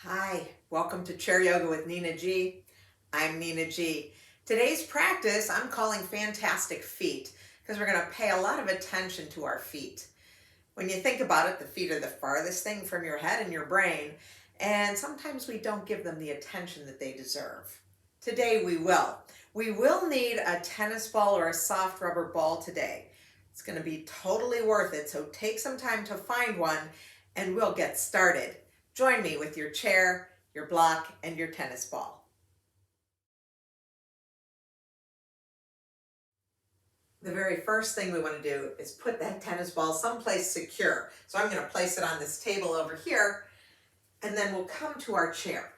Hi, welcome to Chair Yoga with Nina G. I'm Nina G. Today's practice I'm calling Fantastic Feet because we're going to pay a lot of attention to our feet. When you think about it, the feet are the farthest thing from your head and your brain, and sometimes we don't give them the attention that they deserve. Today we will. We will need a tennis ball or a soft rubber ball today. It's going to be totally worth it, so take some time to find one and we'll get started. Join me with your chair, your block, and your tennis ball. The very first thing we want to do is put that tennis ball someplace secure. So I'm going to place it on this table over here, and then we'll come to our chair.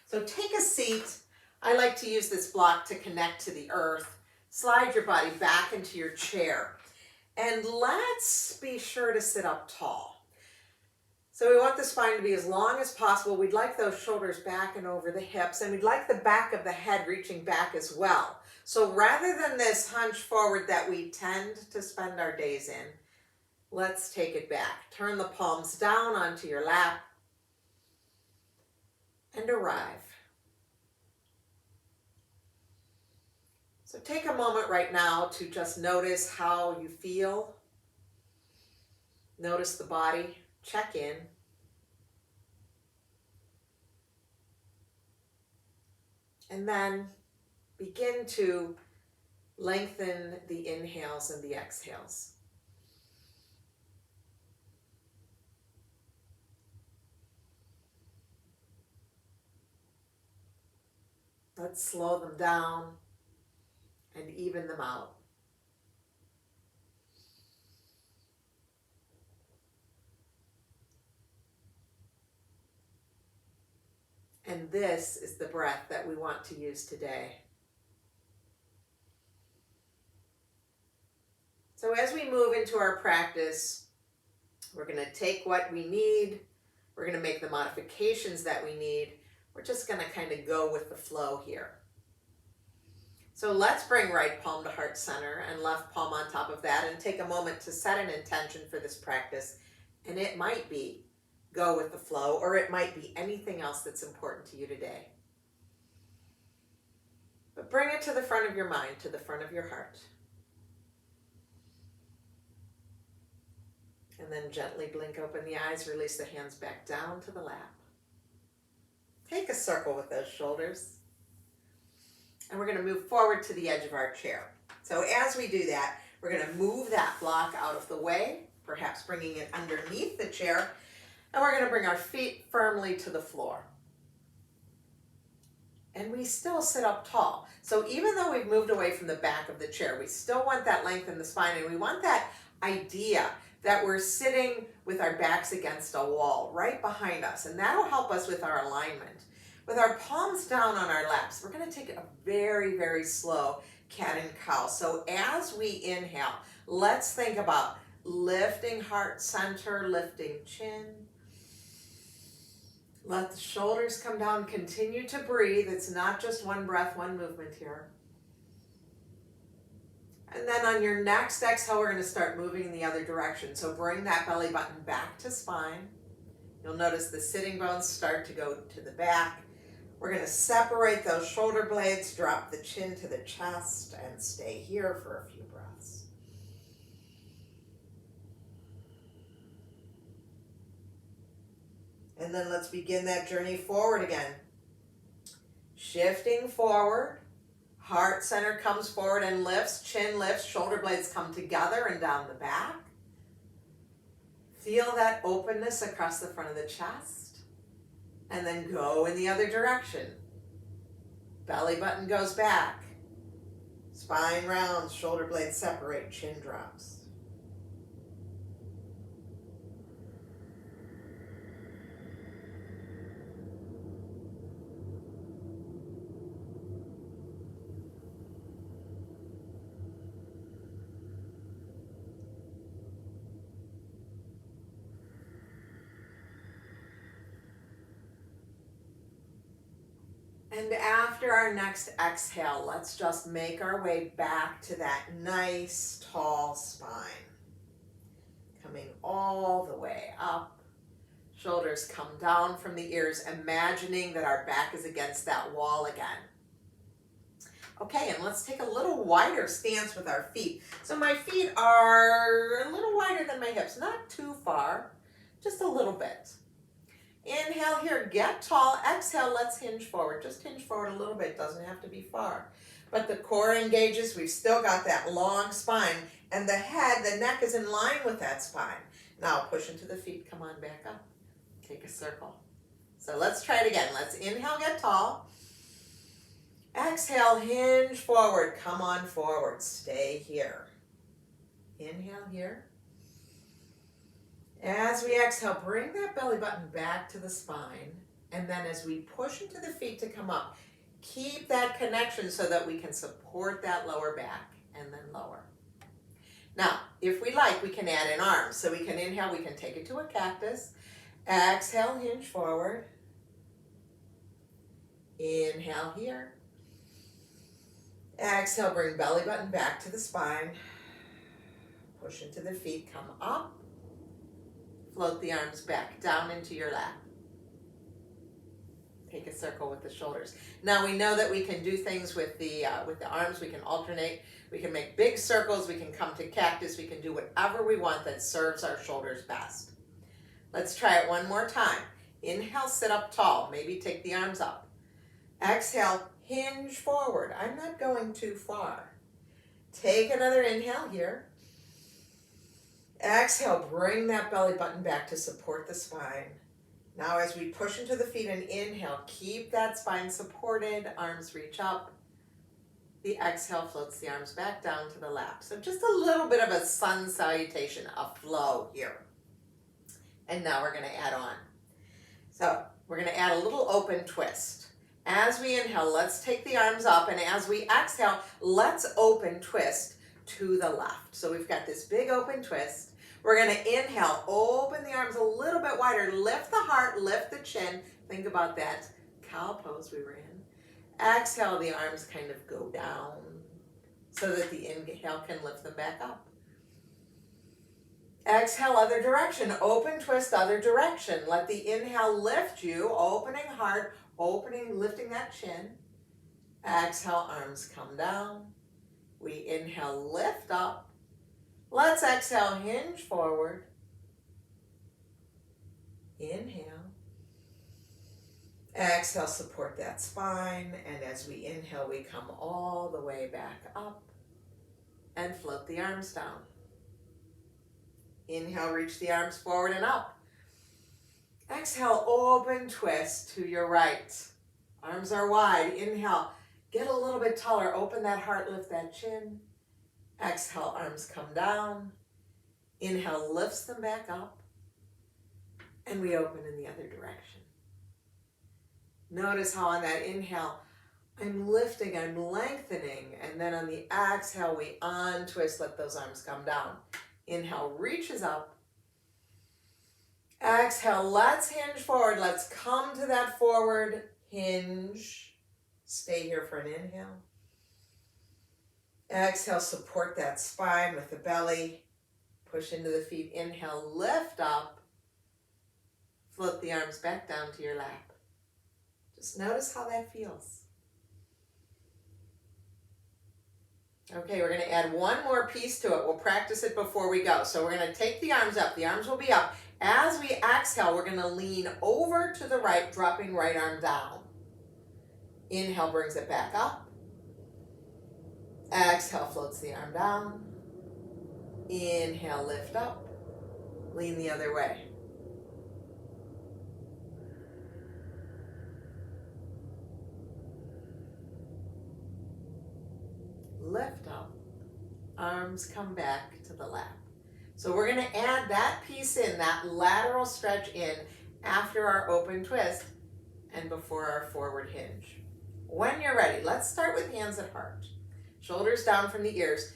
So take a seat. I like to use this block to connect to the earth. Slide your body back into your chair, and let's be sure to sit up tall. So we want the spine to be as long as possible. We'd like those shoulders back and over the hips, and we'd like the back of the head reaching back as well. So rather than this hunch forward that we tend to spend our days in, let's take it back. Turn the palms down onto your lap and arrive. So take a moment right now to just notice how you feel. Notice the body. Check in. And then begin to lengthen the inhales and the exhales. Let's slow them down and even them out. And this is the breath that we want to use today. So as we move into our practice, we're going to take what we need. We're going to make the modifications that we need. We're just going to kind of go with the flow here. So let's bring right palm to heart center and left palm on top of that and take a moment to set an intention for this practice. And it might be go with the flow, or it might be anything else that's important to you today. But bring it to the front of your mind, to the front of your heart. And then gently blink open the eyes, release the hands back down to the lap. Take a circle with those shoulders. And we're going to move forward to the edge of our chair. So as we do that, we're going to move that block out of the way, perhaps bringing it underneath the chair. And we're going to bring our feet firmly to the floor. And we still sit up tall. So even though we've moved away from the back of the chair, we still want that length in the spine, and we want that idea that we're sitting with our backs against a wall right behind us, and that'll help us with our alignment. With our palms down on our laps, we're going to take a very, very slow cat and cow. So as we inhale, let's think about lifting heart center, lifting chin. Let the shoulders come down. Continue to breathe. It's not just one breath, one movement here. And then on your next exhale, we're going to start moving in the other direction. So bring that belly button back to spine. You'll notice the sitting bones start to go to the back. We're going to separate those shoulder blades, drop the chin to the chest, and stay here for a few breaths. And then let's begin that journey forward again. Shifting forward, heart center comes forward and lifts, chin lifts, shoulder blades come together and down the back. Feel that openness across the front of the chest. And then go in the other direction. Belly button goes back. Spine rounds, shoulder blades separate, chin drops. And after our next exhale, let's just make our way back to that nice tall spine. Coming all the way up, Shoulders come down from the ears, imagining that our back is against that wall again. Okay, and let's take a little wider stance with our feet. So my feet are a little wider than my hips, not too far, just a little bit. Inhale here, get tall. Exhale, let's hinge forward. Just hinge forward a little bit, doesn't have to be far. But the core engages, we've still got that long spine, and the head, the neck is in line with that spine. Now push into the feet, come on back up. Take a circle. So let's try it again. Let's inhale, get tall. Exhale, hinge forward, come on forward, stay here. Inhale here. As we exhale, bring that belly button back to the spine. And then as we push into the feet to come up, keep that connection so that we can support that lower back and then lower. Now, if we like, we can add in arms. So we can inhale, we can take it to a cactus. Exhale, hinge forward. Inhale here. Exhale, bring belly button back to the spine. Push into the feet, come up. Float the arms back down into your lap. Take a circle with the shoulders. Now we know that we can do things with the arms. We can alternate. We can make big circles. We can come to cactus. We can do whatever we want that serves our shoulders best. Let's try it one more time. Inhale, sit up tall. Maybe take the arms up. Exhale, hinge forward. I'm not going too far. Take another inhale here. Exhale, bring that belly button back to support the spine. Now as we push into the feet and inhale, keep that spine supported, arms reach up. The exhale floats the arms back down to the lap. So just a little bit of a sun salutation, a flow here. And now we're going to add on. So we're going to add a little open twist. As we inhale, let's take the arms up, and as we exhale, let's open twist to the left. So we've got this big open twist. We're going to inhale, open the arms a little bit wider, lift the heart, lift the chin. Think about that cow pose we were in. Exhale, the arms kind of go down so that the inhale can lift them back up. Exhale, other direction, open twist, other direction. Let the inhale lift you, opening heart, opening, lifting that chin. Exhale, arms come down. We inhale, lift up. Let's exhale, hinge forward. Inhale. Exhale, support that spine. And as we inhale, we come all the way back up and float the arms down. Inhale, reach the arms forward and up. Exhale, open twist to your right. Arms are wide. Inhale, get a little bit taller. Open that heart, lift that chin. Exhale, arms come down. Inhale, lifts them back up. And we open in the other direction. Notice how on that inhale, I'm lifting, I'm lengthening. And then on the exhale, we untwist, let those arms come down. Inhale, reaches up. Exhale, let's hinge forward. Let's come to that forward hinge. Stay here for an inhale. Exhale, support that spine with the belly. Push into the feet. Inhale, lift up. Float the arms back down to your lap. Just notice how that feels. Okay, we're going to add one more piece to it. We'll practice it before we go. So we're going to take the arms up. The arms will be up. As we exhale, we're going to lean over to the right, dropping right arm down. Inhale brings it back up. Exhale floats the arm down. Inhale, lift up. Lean the other way. Lift up. Arms come back to the lap. So we're going to add that piece in, that lateral stretch in after our open twist and before our forward hinge. When you're ready, let's start with hands at heart. Shoulders down from the ears.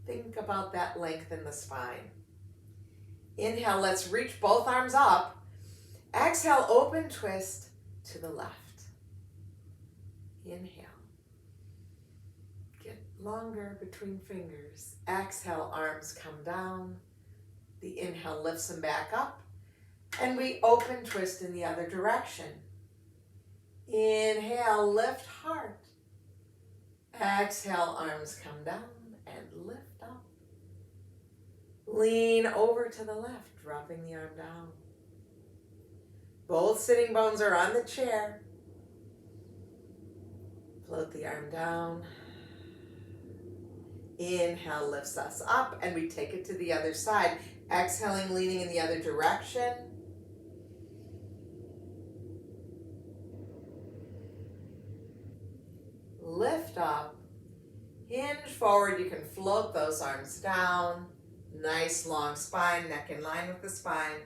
Think about that length in the spine. Inhale, let's reach both arms up. Exhale, open twist to the left. Inhale. Get longer between fingers. Exhale, arms come down. The inhale lifts them back up. And we open twist in the other direction. Inhale, lift heart. Exhale, arms come down and lift up. Lean over to the left, dropping the arm down. Both sitting bones are on the chair. Float the arm down. Inhale lifts us up and we take it to the other side. Exhaling, leaning in the other direction. Lift up. Hinge forward. You can float those arms down. Nice long spine, neck in line with the spine.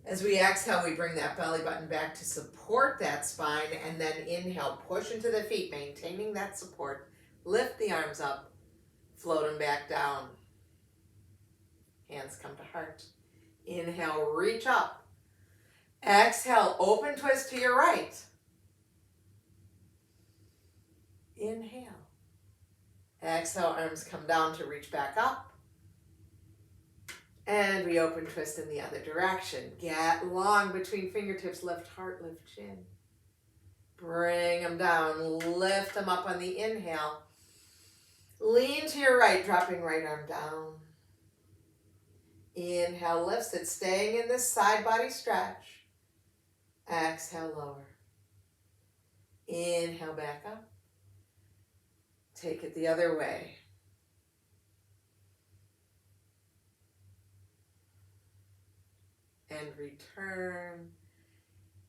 As we exhale, we bring that belly button back to support that spine, and then inhale, push into the feet, maintaining that support. Lift the arms up, float them back down. Hands come to heart. Inhale, reach up. Exhale, open twist to your right. Inhale. Exhale, arms come down to reach back up. And we open twist in the other direction. Get long between fingertips, lift heart, lift chin. Bring them down, lift them up on the inhale. Lean to your right, dropping right arm down. Inhale, lifts it, staying in this side body stretch. Exhale, lower. Inhale, back up. Take it the other way. And return.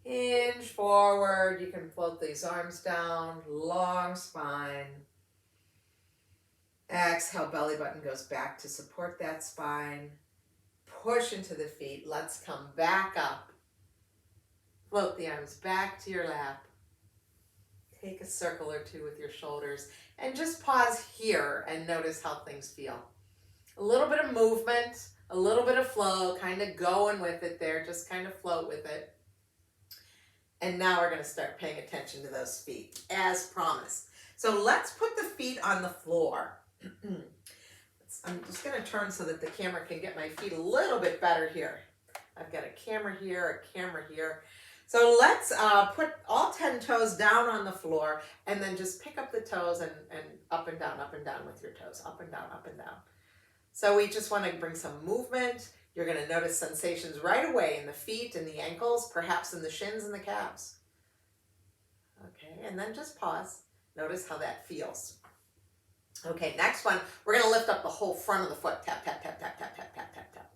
Hinge forward. You can float these arms down. Long spine. Exhale, belly button goes back to support that spine. Push into the feet. Let's come back up. Float the arms back to your lap. Take a circle or two with your shoulders. And just pause here and notice how things feel. A little bit of movement. A little bit of flow, kind of going with it there, just kind of float with it. And now we're going to start paying attention to those feet, as promised. So let's put the feet on the floor. I'm just going to turn so that the camera can get my feet a little bit better here. I've got a camera here, a camera here. So let's put all 10 toes down on the floor and then just pick up the toes and up and down with your toes, up and down, up and down. So we just want to bring some movement. You're going to notice sensations right away in the feet and the ankles, perhaps in the shins and the calves. Okay, and then just pause. Notice how that feels. Okay, next one, we're going to lift up the whole front of the foot. Tap, tap, tap, tap, tap, tap, tap, tap, tap.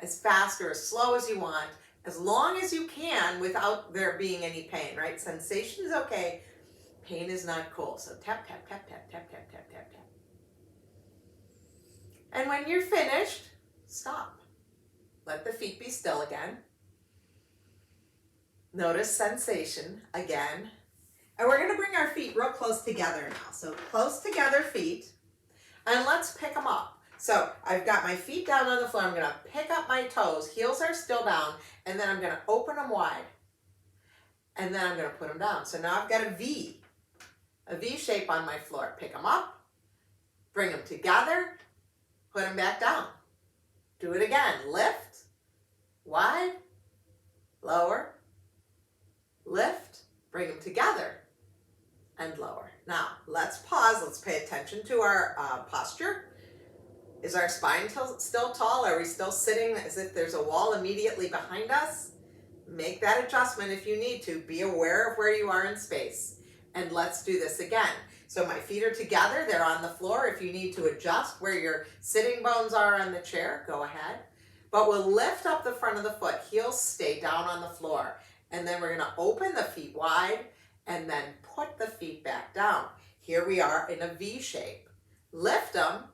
As fast or as slow as you want, as long as you can without there being any pain, right? Sensation is okay. Pain is not cool. So tap, tap, tap, tap, tap, tap, tap, tap, tap. And when you're finished, stop. Let the feet be still again. Notice sensation again. And we're going to bring our feet real close together now. So close together feet. And let's pick them up. So I've got my feet down on the floor. I'm going to pick up my toes. Heels are still down. And then I'm going to open them wide. And then I'm going to put them down. So now I've got a V shape on my floor. Pick them up. Bring them together. Put them back down. Do it again. Lift, wide, lower, lift, bring them together, and lower. Now, let's pause. Let's pay attention to our posture. Is our spine still tall? Are we still sitting as if there's a wall immediately behind us? Make that adjustment if you need to. Be aware of where you are in space. And let's do this again. So my feet are together, they're on the floor. If you need to adjust where your sitting bones are on the chair, go ahead. But we'll lift up the front of the foot, heels stay down on the floor. And then we're gonna open the feet wide and then put the feet back down. Here we are in a V shape. Lift them,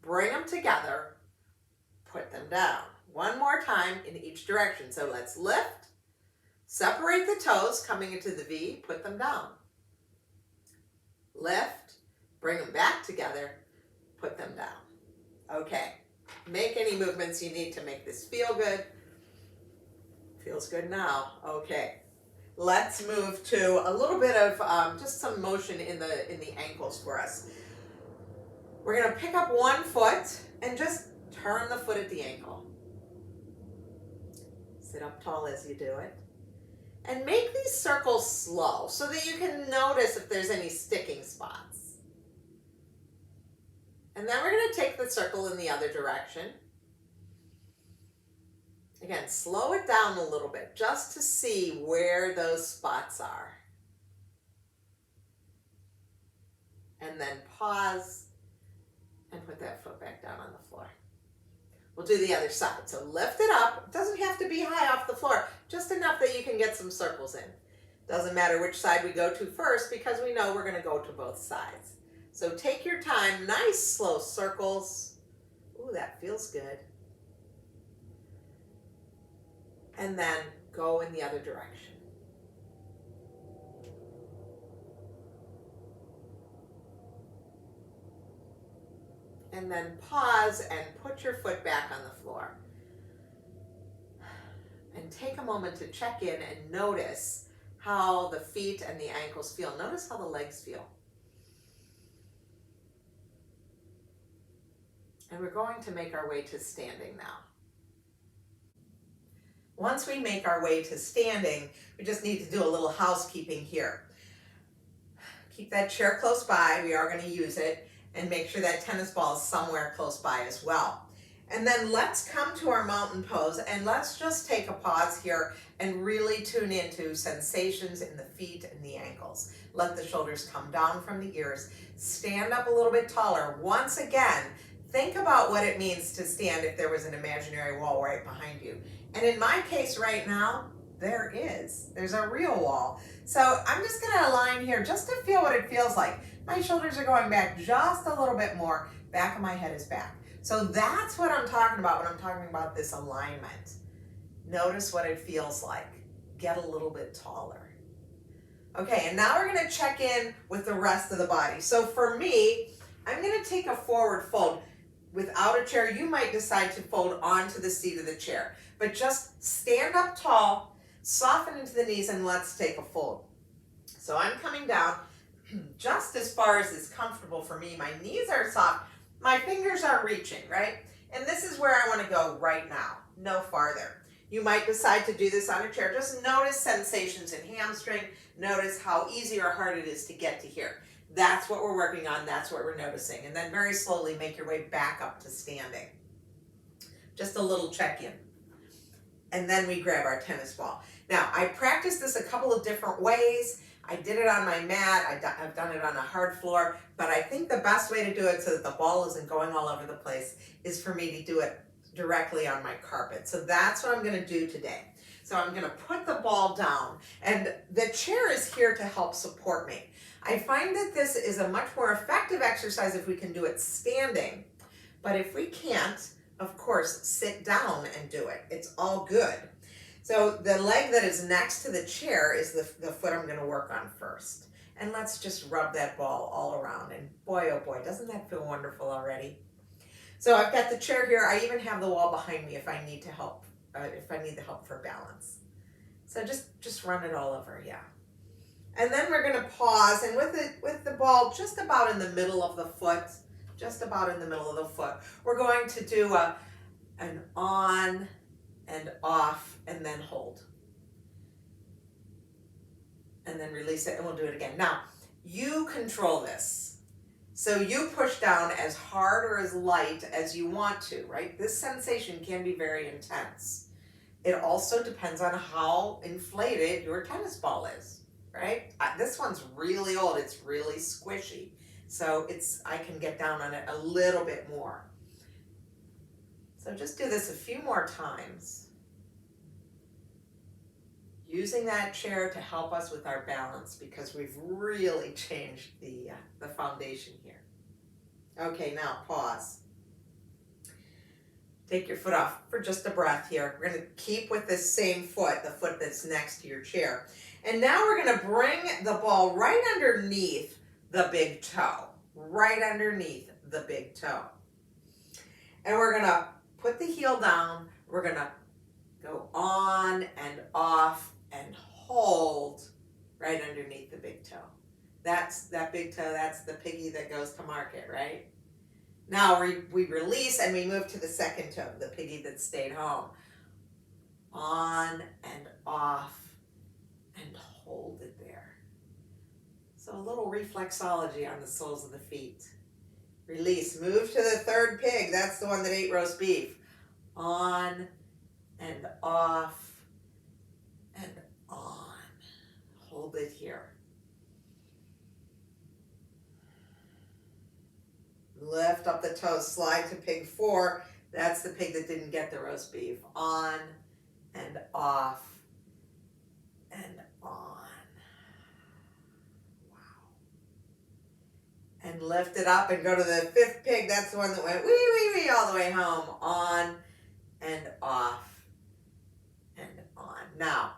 bring them together, put them down. One more time in each direction. So let's lift, separate the toes coming into the V, put them down. Lift, bring them back together, put them down. Okay, make any movements you need to make this feel good. Feels good now. Okay, let's move to a little bit of just some motion in the ankles for us. We're gonna pick up one foot and just turn the foot at the ankle. Sit up tall as you do it. And make these circles slow so that you can notice if there's any sticking spots. And then we're going to take the circle in the other direction. Again, slow it down a little bit just to see where those spots are. And then pause and put that foot back down on the floor. We'll do the other side. So lift it up. It doesn't have to be high off the floor, just enough that you can get some circles in. Doesn't matter which side we go to first because we know we're going to go to both sides. So take your time, nice slow circles. Ooh, that feels good. And then go in the other direction. And then pause and put your foot back on the floor. And take a moment to check in and notice how the feet and the ankles feel. Notice how the legs feel. And we're going to make our way to standing now. Once we make our way to standing, we just need to do a little housekeeping here. Keep that chair close by. We are going to use it. And make sure that tennis ball is somewhere close by as well. And then let's come to our mountain pose and let's just take a pause here and really tune into sensations in the feet and the ankles. Let the shoulders come down from the ears. Stand up a little bit taller. Once again, think about what it means to stand if there was an imaginary wall right behind you. And in my case right now, there's a real wall. So I'm just going to align here just to feel what it feels like. My shoulders are going back just a little bit more. Back of my head is back. So that's what I'm talking about when I'm talking about this alignment. Notice what it feels like. Get a little bit taller. Okay, and now we're going to check in with the rest of the body. So for me, I'm going to take a forward fold. Without a chair, you might decide to fold onto the seat of the chair. But just stand up tall, soften into the knees, and let's take a fold. So I'm coming down just as far as is comfortable for me. My knees are soft. My fingers are reaching, right? And this is where I want to go right now, no farther. You might decide to do this on a chair. Just notice sensations in hamstring. Notice how easy or hard it is to get to here. That's what we're working on. That's what we're noticing. And then very slowly make your way back up to standing. Just a little check-in. And then we grab our tennis ball. Now, I practiced this a couple of different ways. I did it on my mat, I've done it on a hard floor, but I think the best way to do it so that the ball isn't going all over the place is for me to do it directly on my carpet. So that's what I'm going to do today. So I'm going to put the ball down, and the chair is here to help support me. I find that this is a much more effective exercise if we can do it standing, but if we can't, of course, sit down and do it. It's all good. So the leg that is next to the chair is the foot I'm going to work on first. And let's just rub that ball all around. And boy, oh boy, doesn't that feel wonderful already? So I've got the chair here. I even have the wall behind me if I need to help, if I need the help for balance. So just run it all over, yeah. And then we're going to pause, and with the ball just about in the middle of the foot, we're going to do an on and off, and then hold. And then release it, and we'll do it again. Now, you control this. So you push down as hard or as light as you want to, right? This sensation can be very intense. It also depends on how inflated your tennis ball is, right? This one's really old. It's really squishy. So I can get down on it a little bit more. So just do this a few more times. Using that chair to help us with our balance because we've really changed the foundation here. Okay, now pause. Take your foot off for just a breath here. We're going to keep with this same foot, the foot that's next to your chair. And now we're going to bring the ball right underneath the big toe. Right underneath the big toe. And we're going to put the heel down. We're going to go on and off and hold right underneath the big toe. That's that big toe, that's the piggy that goes to market, right? Now we release and we move to the second toe, the piggy that stayed home. on and off, and hold it there. So a little reflexology on the soles of the feet. Release, move to the third pig. That's the one that ate roast beef. On and off and on. Hold it here. Lift up the toes, slide to pig 4. That's the pig that didn't get the roast beef. On and off and on. Wow. And lift it up and go to the 5th pig. That's the one that went wee, wee, wee all the way home. On and off and on. Now,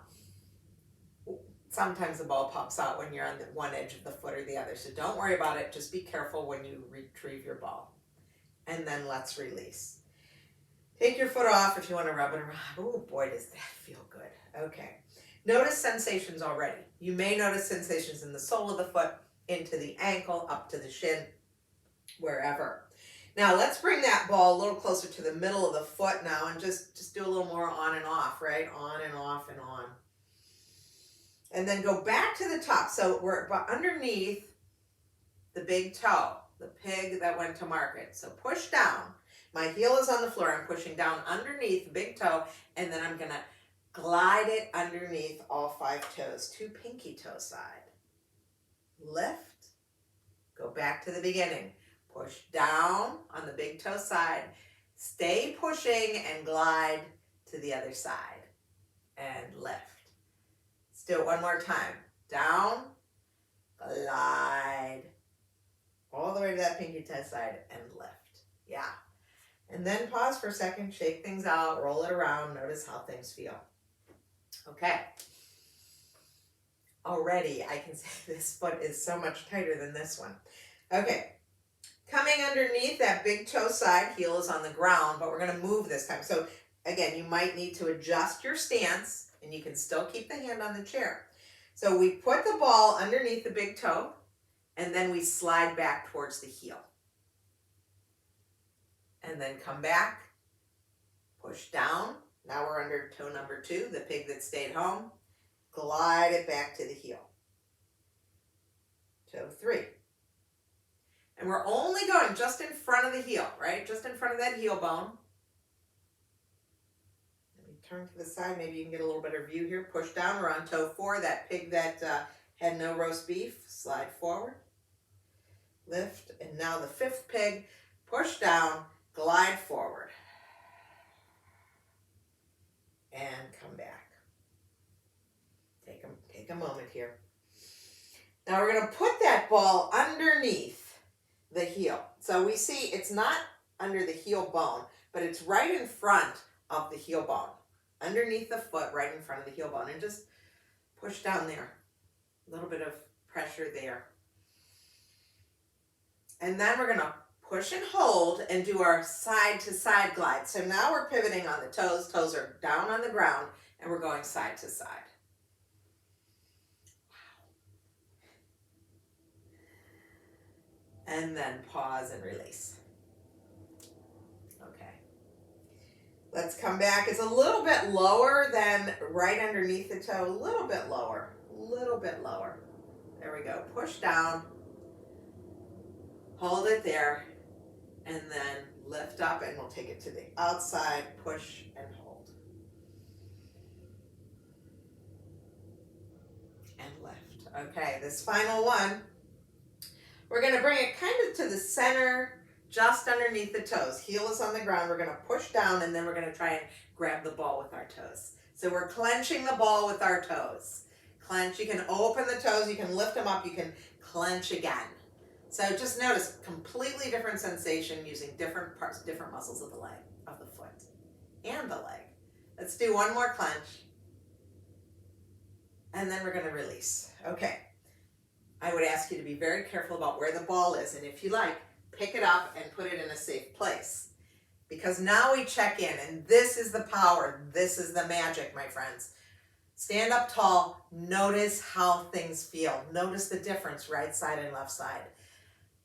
sometimes the ball pops out when you're on the one edge of the foot or the other. So don't worry about it. Just be careful when you retrieve your ball. And then let's release. Take your foot off if you want to rub it around. Oh boy, does that feel good. Okay. Notice sensations already. You may notice sensations in the sole of the foot, into the ankle, up to the shin, wherever. Now let's bring that ball a little closer to the middle of the foot now and just do a little more on and off, right? On and off and on. And then go back to the top. So we're underneath the big toe, the pig that went to market. So push down. My heel is on the floor. I'm pushing down underneath the big toe, and then I'm going to glide it underneath all 5 toes to pinky toe side. Lift. Go back to the beginning. Push down on the big toe side. Stay pushing and glide to the other side. And lift. Let's do it one more time. Down, glide, all the way to that pinky toe side and lift. Yeah. And then pause for a second, shake things out, roll it around, notice how things feel. Okay. Already I can say this foot is so much tighter than this one. Okay. Coming underneath that big toe side, heel is on the ground, but we're going to move this time. So again, you might need to adjust your stance, and you can still keep the hand on the chair. So we put the ball underneath the big toe, and then we slide back towards the heel. And then come back, push down. Now we're under toe number 2, the pig that stayed home. Glide it back to the heel. Toe 3. And we're only going just in front of the heel, right? Just in front of that heel bone. Let me turn to the side. Maybe you can get a little better view here. Push down. We're on toe 4, that pig that had no roast beef. Slide forward. Lift. And now the 5th pig. Push down. Glide forward. And come back. Take a moment here. Now we're going to put that ball underneath the heel. So we see it's not under the heel bone, but it's right in front of the heel bone. Underneath the foot, right in front of the heel bone. And just push down there. A little bit of pressure there. And then we're going to push and hold and do our side to side glide. So now we're pivoting on the toes. Toes are down on the ground and we're going side to side. And then pause and release. Okay. Let's come back. It's a little bit lower than right underneath the toe. A little bit lower. A little bit lower. There we go. Push down. Hold it there. And then lift up and we'll take it to the outside. Push and hold. And lift. Okay, this final one. We're going to bring it kind of to the center, just underneath the toes. Heel is on the ground. We're going to push down, and then we're going to try and grab the ball with our toes. So we're clenching the ball with our toes. Clench. You can open the toes. You can lift them up. You can clench again. So just notice, completely different sensation using different parts, different muscles of the leg, of the foot, and the leg. Let's do one more clench. And then we're going to release. Okay. I would ask you to be very careful about where the ball is, and if you like, pick it up and put it in a safe place. Because now we check in, and this is the power, this is the magic, my friends. Stand up tall, notice how things feel. Notice the difference, right side and left side.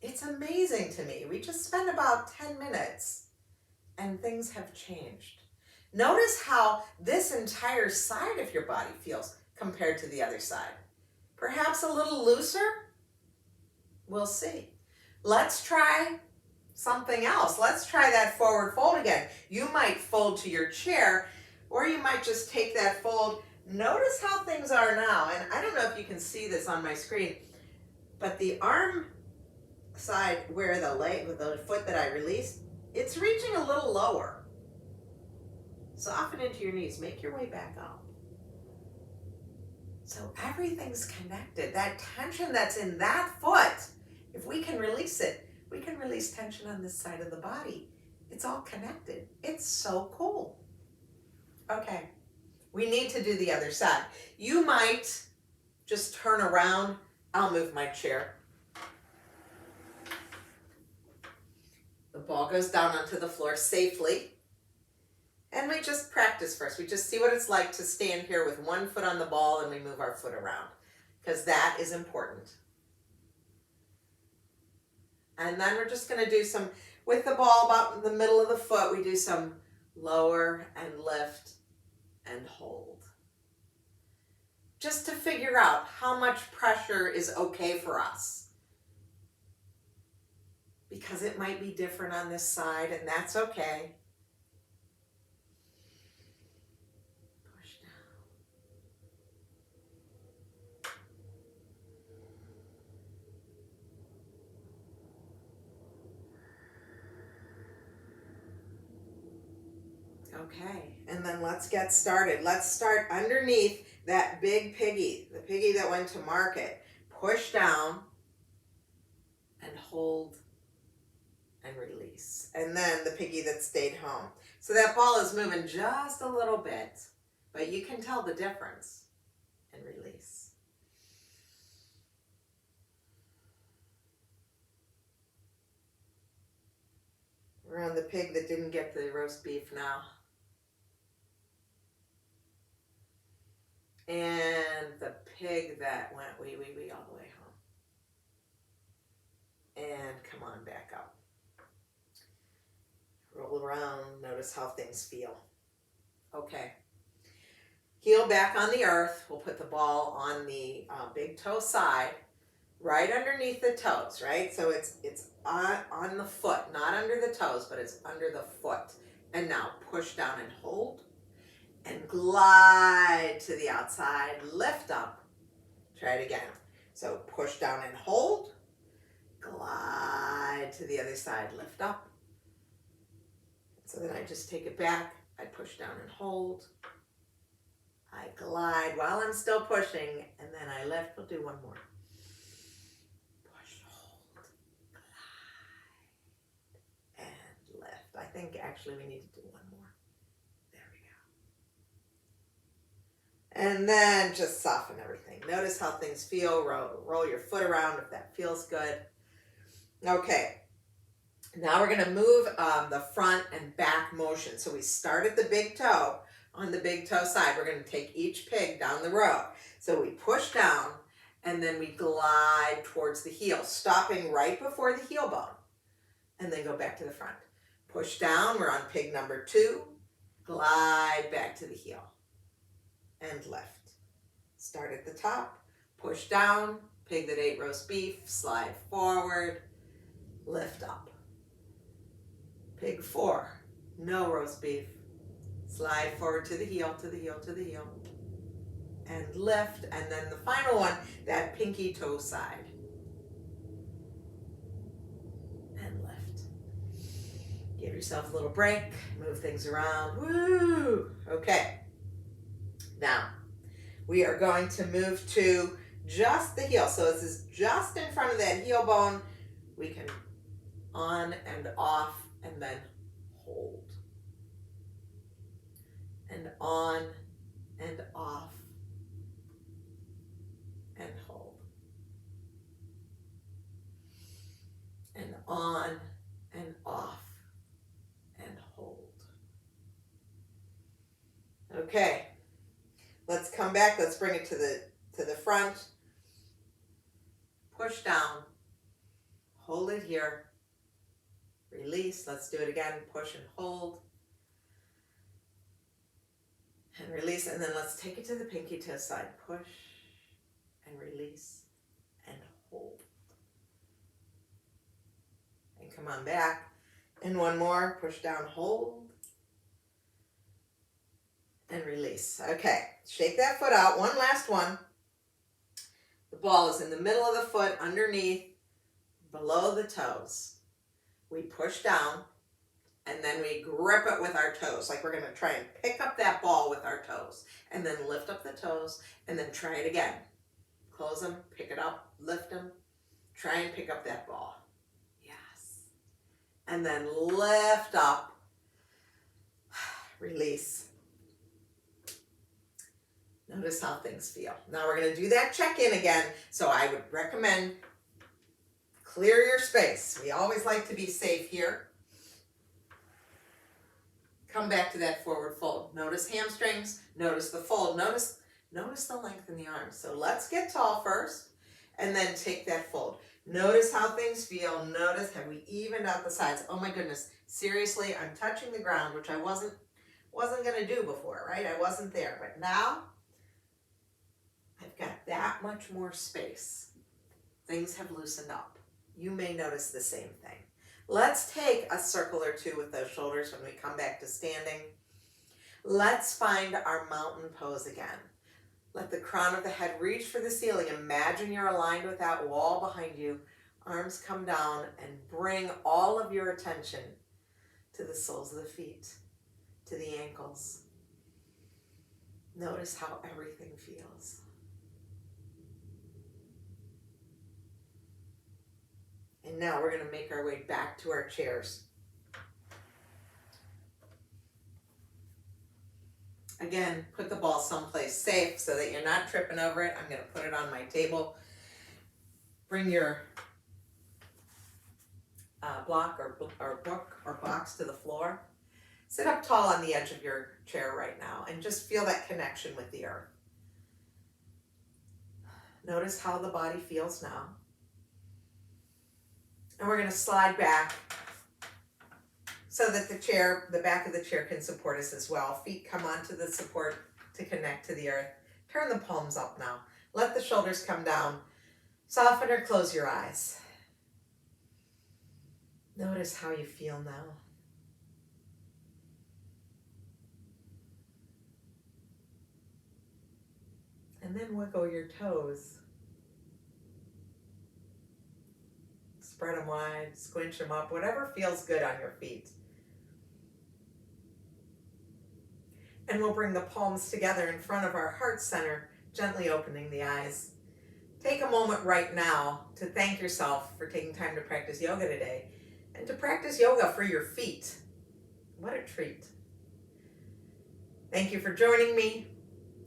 It's amazing to me. We just spent about 10 minutes, and things have changed. Notice how this entire side of your body feels compared to the other side. Perhaps a little looser? We'll see. Let's try something else. Let's try that forward fold again. You might fold to your chair, or you might just take that fold. Notice how things are now, and I don't know if you can see this on my screen, but the arm side where the leg, with the foot that I released, it's reaching a little lower. Soften into your knees, make your way back up. So everything's connected. That tension that's in that foot, if we can release it, we can release tension on this side of the body. It's all connected. It's so cool. Okay, we need to do the other side. You might just turn around. I'll move my chair. The ball goes down onto the floor safely. And we just practice first. We just see what it's like to stand here with one foot on the ball and we move our foot around, because that is important. And then we're just going to do some, with the ball about in the middle of the foot, we do some lower and lift and hold. Just to figure out how much pressure is okay for us. Because it might be different on this side, and that's okay. Okay, and then let's get started. Let's start underneath that big piggy, the piggy that went to market. Push down and hold and release. And then the piggy that stayed home. So that ball is moving just a little bit, but you can tell the difference. And release. We're on the pig that didn't get the roast beef now. And the pig that went wee, wee, wee all the way home. And come on back up. Roll around, notice how things feel. Okay. Heel back on the earth. We'll put the ball on the big toe side, right underneath the toes, right? So it's on the foot, not under the toes, but it's under the foot. And now push down and hold. And glide to the outside, lift up. Try it again. So push down and hold. Glide to the other side, lift up. So then I just take it back. I push down and hold. I glide while I'm still pushing, and then I lift. We'll do one more. Push, hold, glide, and lift. I think actually we need to do one more. And then just soften everything. Notice how things feel. Roll your foot around if that feels good. Okay. Now we're going to move the front and back motion. So we start at the big toe. On the big toe side, we're going to take each pig down the row. So we push down and then we glide towards the heel, stopping right before the heel bone. And then go back to the front. Push down. We're on pig number 2. Glide back to the heel. And lift. Start at the top, push down, pig that ate roast beef, slide forward, lift up. Pig 4, no roast beef, slide forward to the heel, to the heel, to the heel, and lift. And then the final one, that pinky toe side. And lift. Give yourself a little break, move things around. Woo! Okay. Now, we are going to move to just the heel. So this is just in front of that heel bone. We can on and off and then hold. And on and off and hold. And on and off and hold. Okay. Let's come back. Let's bring it to the front. Push down. Hold it here. Release. Let's do it again. Push and hold. And release, and then let's take it to the pinky toe side. Push and release and hold. And come on back. And one more, push down, hold. And release. Okay, shake that foot out. One last one. The ball is in the middle of the foot, underneath, below the toes. We push down, and then we grip it with our toes, like we're going to try and pick up that ball with our toes. And then lift up the toes, and then try it again. Close them, pick it up, lift them. Try and pick up that ball. Yes. And then lift up. Release. Notice how things feel. Now we're going to do that check-in again. So I would recommend clear your space. We always like to be safe here. Come back to that forward fold. Notice hamstrings. Notice the fold. Notice the length in the arms. So let's get tall first and then take that fold. Notice how things feel. Notice, have we evened out the sides? Oh my goodness. Seriously, I'm touching the ground, which I wasn't going to do before, right? I wasn't there. But now I've got that much more space. Things have loosened up. You may notice the same thing. Let's take a circle or two with those shoulders when we come back to standing. Let's find our mountain pose again. Let the crown of the head reach for the ceiling. Imagine you're aligned with that wall behind you. Arms come down and bring all of your attention to the soles of the feet, to the ankles. Notice how everything feels. And now we're going to make our way back to our chairs. Again, put the ball someplace safe so that you're not tripping over it. I'm going to put it on my table. Bring your block or book or box to the floor. Sit up tall on the edge of your chair right now and just feel that connection with the earth. Notice how the body feels now. And we're going to slide back so that the back of the chair can support us as well. Feet come onto the support to connect to the earth. Turn the palms up now. Let the shoulders come down. Soften or close your eyes. Notice how you feel now. And then wiggle your toes. Spread them wide, squinch them up, whatever feels good on your feet. And we'll bring the palms together in front of our heart center, gently opening the eyes. Take a moment right now to thank yourself for taking time to practice yoga today and to practice yoga for your feet. What a treat. Thank you for joining me.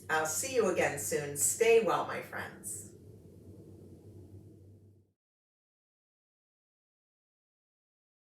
I'll see you again soon. Stay well, my friends.